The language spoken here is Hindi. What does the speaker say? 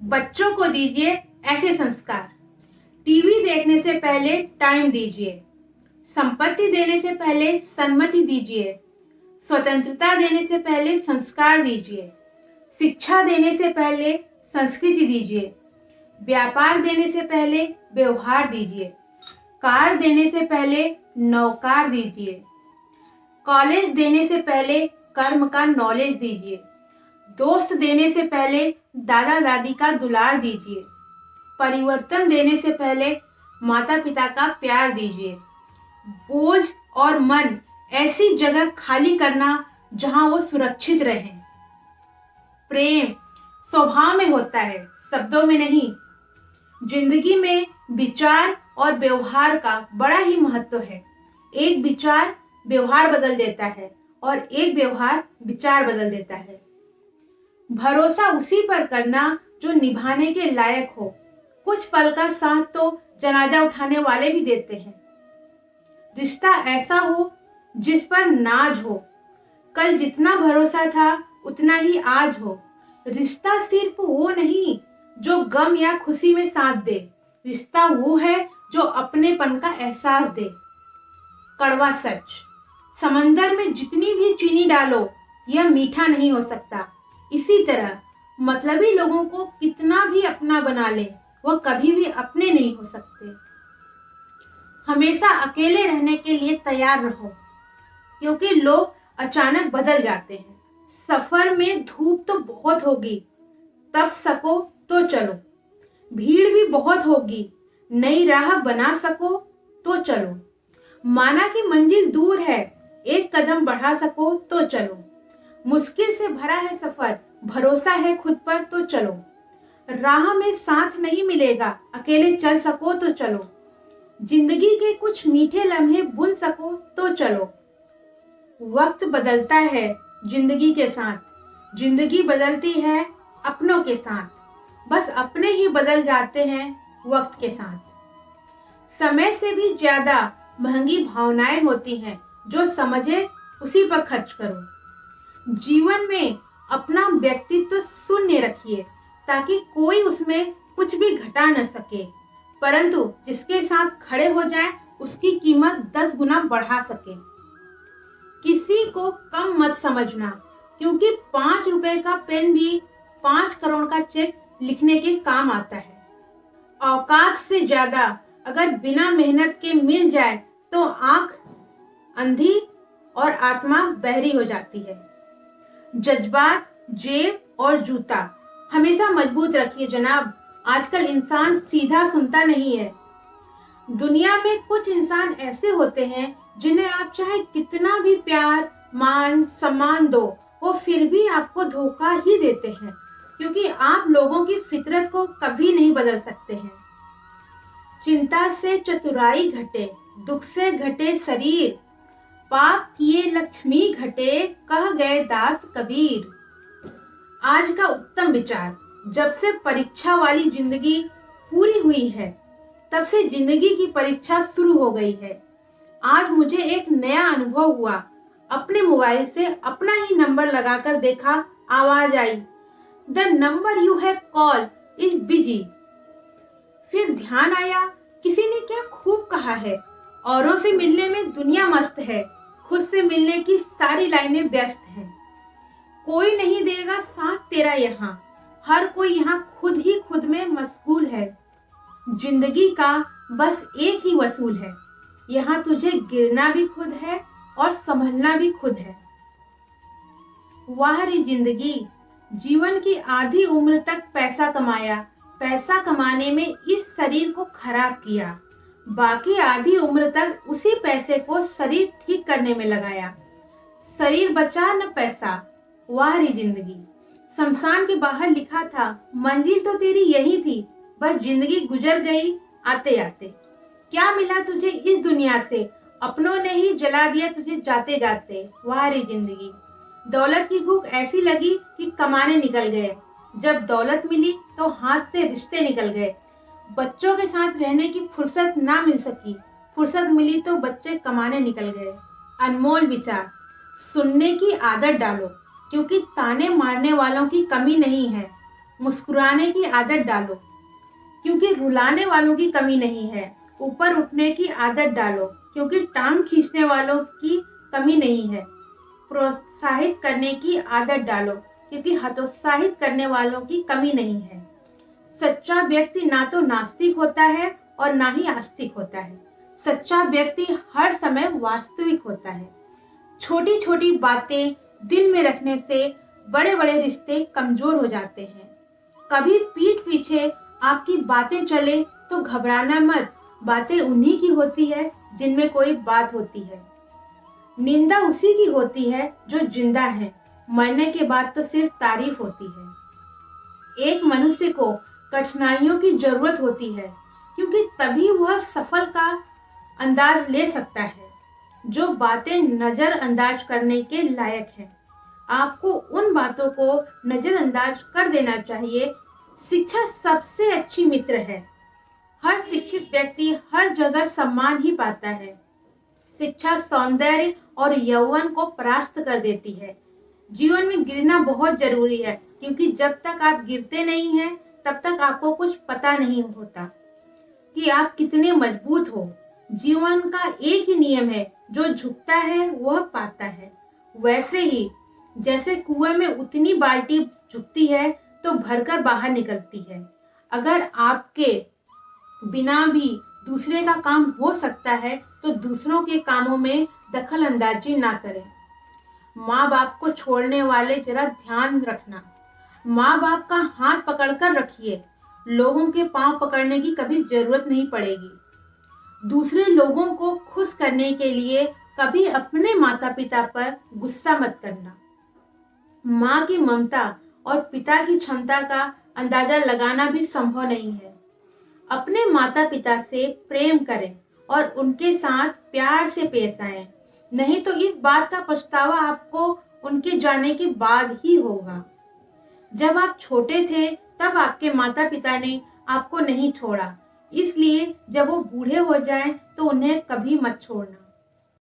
बच्चों को दीजिए ऐसे संस्कार। टीवी देखने से पहले टाइम दीजिए। संपत्ति देने से पहले सम्मति दीजिए। स्वतंत्रता देने से पहले संस्कार दीजिए। शिक्षा देने से पहले संस्कृति दीजिए। व्यापार देने से पहले व्यवहार दीजिए। कार देने से पहले नौकार दीजिए। कॉलेज देने से पहले कर्म का नॉलेज दीजिए। दोस्त देने से पहले दादा दादी का दुलार दीजिए। परिवर्तन देने से पहले माता पिता का प्यार दीजिए। बोझ और मन ऐसी जगह खाली करना जहां वो सुरक्षित रहें। प्रेम स्वभाव में होता है, शब्दों में नहीं। जिंदगी में विचार और व्यवहार का बड़ा ही महत्व है। एक विचार व्यवहार बदल देता है और एक व्यवहार विचार बदल देता है। भरोसा उसी पर करना जो निभाने के लायक हो। कुछ पल का साथ तो जनाजा उठाने वाले भी देते हैं। रिश्ता ऐसा हो जिस पर नाज हो। कल जितना भरोसा था उतना ही आज हो। रिश्ता सिर्फ वो नहीं जो गम या खुशी में साथ दे। रिश्ता वो है जो अपनेपन का एहसास दे। कड़वा सच, समंदर में जितनी भी चीनी डालो यह मीठा नहीं हो सकता। इसी तरह मतलबी लोगों को कितना भी अपना बना ले वह कभी भी अपने नहीं हो सकते। हमेशा अकेले रहने के लिए तैयार रहो, क्योंकि लोग अचानक बदल जाते हैं। सफर में धूप तो बहुत होगी, तब सको तो चलो। भीड़ भी बहुत होगी, नई राह बना सको तो चलो। माना कि मंजिल दूर है, एक कदम बढ़ा सको तो चलो। मुश्किल से भरा है सफर, भरोसा है खुद पर तो चलो। राह में साथ नहीं मिलेगा, अकेले चल सको तो चलो। जिंदगी के कुछ मीठे लम्हे बुन सको तो चलो। वक्त बदलता है जिंदगी के साथ, जिंदगी बदलती है अपनों के साथ। बस अपने ही बदल जाते हैं वक्त के साथ। समय से भी ज्यादा महंगी भावनाएं होती हैं, जो समझे उसी पर खर्च करो। जीवन में अपना व्यक्तित्व शून्य रखिए, ताकि कोई उसमें कुछ भी घटा न सके, परंतु जिसके साथ खड़े हो जाए उसकी कीमत 10 गुना बढ़ा सके। किसी को कम मत समझना, क्योंकि 5 रुपए का पेन भी 5 करोड़ का चेक लिखने के काम आता है। औकात से ज्यादा अगर बिना मेहनत के मिल जाए तो आंख अंधी और आत्मा बहरी हो जाती है। जज्बात, जेब और जूता हमेशा मजबूत रखिए जनाब। आजकल इंसान सीधा सुनता नहीं है। दुनिया में कुछ इंसान ऐसे होते हैं जिन्हें आप चाहे कितना भी प्यार, मान, सम्मान दो, वो फिर भी आपको धोखा ही देते हैं, क्योंकि आप लोगों की फितरत को कभी नहीं बदल सकते हैं। चिंता से चतुराई घटे, दुख से घटे शरीर। पाप किए लक्ष्मी घटे, कह गए दास कबीर। आज का उत्तम विचार, जब से परीक्षा वाली जिंदगी पूरी हुई है तब से जिंदगी की परीक्षा शुरू हो गई है। आज मुझे एक नया अनुभव हुआ। अपने मोबाइल से अपना ही नंबर लगाकर देखा, आवाज आई, the number you have call is busy. फिर ध्यान आया, किसी ने क्या खूब कहा है, औरों से मिलने में दुनिया मस्त है, खुद से मिलने की सारी लाइनें व्यस्त हैं। कोई नहीं देगा साथ तेरा यहाँ, हर कोई यहाँ खुद ही खुद में मशगूल है। जिंदगी का बस एक ही वसूल है, यहाँ तुझे गिरना भी खुद है और संभलना भी खुद है। वाह रे जिंदगी, जीवन की आधी उम्र तक पैसा कमाया, पैसा कमाने में इस शरीर को खराब किया, बाकी आधी उम्र तक उसी पैसे को शरीर ठीक करने में लगाया। शरीर बचा न पैसा, वाह रे जिंदगी। शमशान के बाहर लिखा था, मंजिल तो तेरी यही थी, बस जिंदगी गुजर गई आते आते। क्या मिला तुझे इस दुनिया से, अपनों ने ही जला दिया तुझे जाते जाते, वाह रे जिंदगी। दौलत की भूख ऐसी लगी कि कमाने निकल गए, जब दौलत मिली तो हाथ से रिश्ते निकल गए। बच्चों के साथ रहने की फुर्सत ना मिल सकी, फुर्सत मिली तो बच्चे कमाने निकल गए। अनमोल विचार, सुनने की आदत डालो, क्योंकि ताने मारने वालों की कमी नहीं है। मुस्कुराने की आदत डालो, क्योंकि रुलाने वालों की कमी नहीं है। ऊपर उठने की आदत डालो, क्योंकि टांग खींचने वालों की कमी नहीं है। प्रोत्साहित करने की आदत डालो, क्योंकि हतोत्साहित करने वालों की कमी नहीं है। सच्चा व्यक्ति ना तो नास्तिक होता है और ना ही आस्तिक होता है। सच्चा व्यक्ति हर समय वास्तविक होता है। छोटी छोटी बातें दिल में रखने से बड़े बड़े रिश्ते कमजोर हो जाते हैं। कभी पीठ पीछे आपकी बातें चले तो घबराना मत। बातें उन्हीं की होती है जिनमें कोई बात होती है। निंदा उसी की होती है जो जिंदा है। मरने के बाद तो सिर्फ तारीफ होती है। एक मनुष्य को कठिनाइयों की जरूरत होती है, क्योंकि तभी वह सफल का अंदाज ले सकता है। जो बातें नजरअंदाज करने के लायक हैं, आपको उन बातों को नजरअंदाज कर देना चाहिए। शिक्षा सबसे अच्छी मित्र है। हर शिक्षित व्यक्ति हर जगह सम्मान ही पाता है। शिक्षा सौंदर्य और यौवन को परास्त कर देती है। जीवन में गिरना बहुत जरूरी है, क्योंकि जब तक आप गिरते नहीं हैं तब तक आपको कुछ पता नहीं होता कि आप कितने मजबूत हो। जीवन का एक ही नियम है, जो झुकता है वह पाता है। वैसे ही जैसे कुएं में उतनी बाल्टी झुकती है तो भरकर बाहर निकलती है। अगर आपके बिना भी दूसरे का काम हो सकता है तो दूसरों के कामों में दखल अंदाजी ना करें। माँ बाप को छोड़ने वाले जरा ध्यान रखना। माँ बाप का हाथ पकड़कर रखिए। लोगों के पांव पकड़ने की कभी जरूरत नहीं पड़ेगी। दूसरे लोगों को खुश करने के लिए कभी अपने माता पिता पर गुस्सा मत करना। माँ की ममता और पिता की क्षमता का अंदाजा लगाना भी संभव नहीं है। अपने माता पिता से प्रेम करें और उनके साथ प्यार से पेश आएं, नहीं तो इस बात का पछतावा आपको उनके जाने के बाद ही होगा। जब आप छोटे थे तब आपके माता पिता ने आपको नहीं छोड़ा, इसलिए जब वो बूढ़े हो जाएं तो उन्हें कभी मत छोड़ना।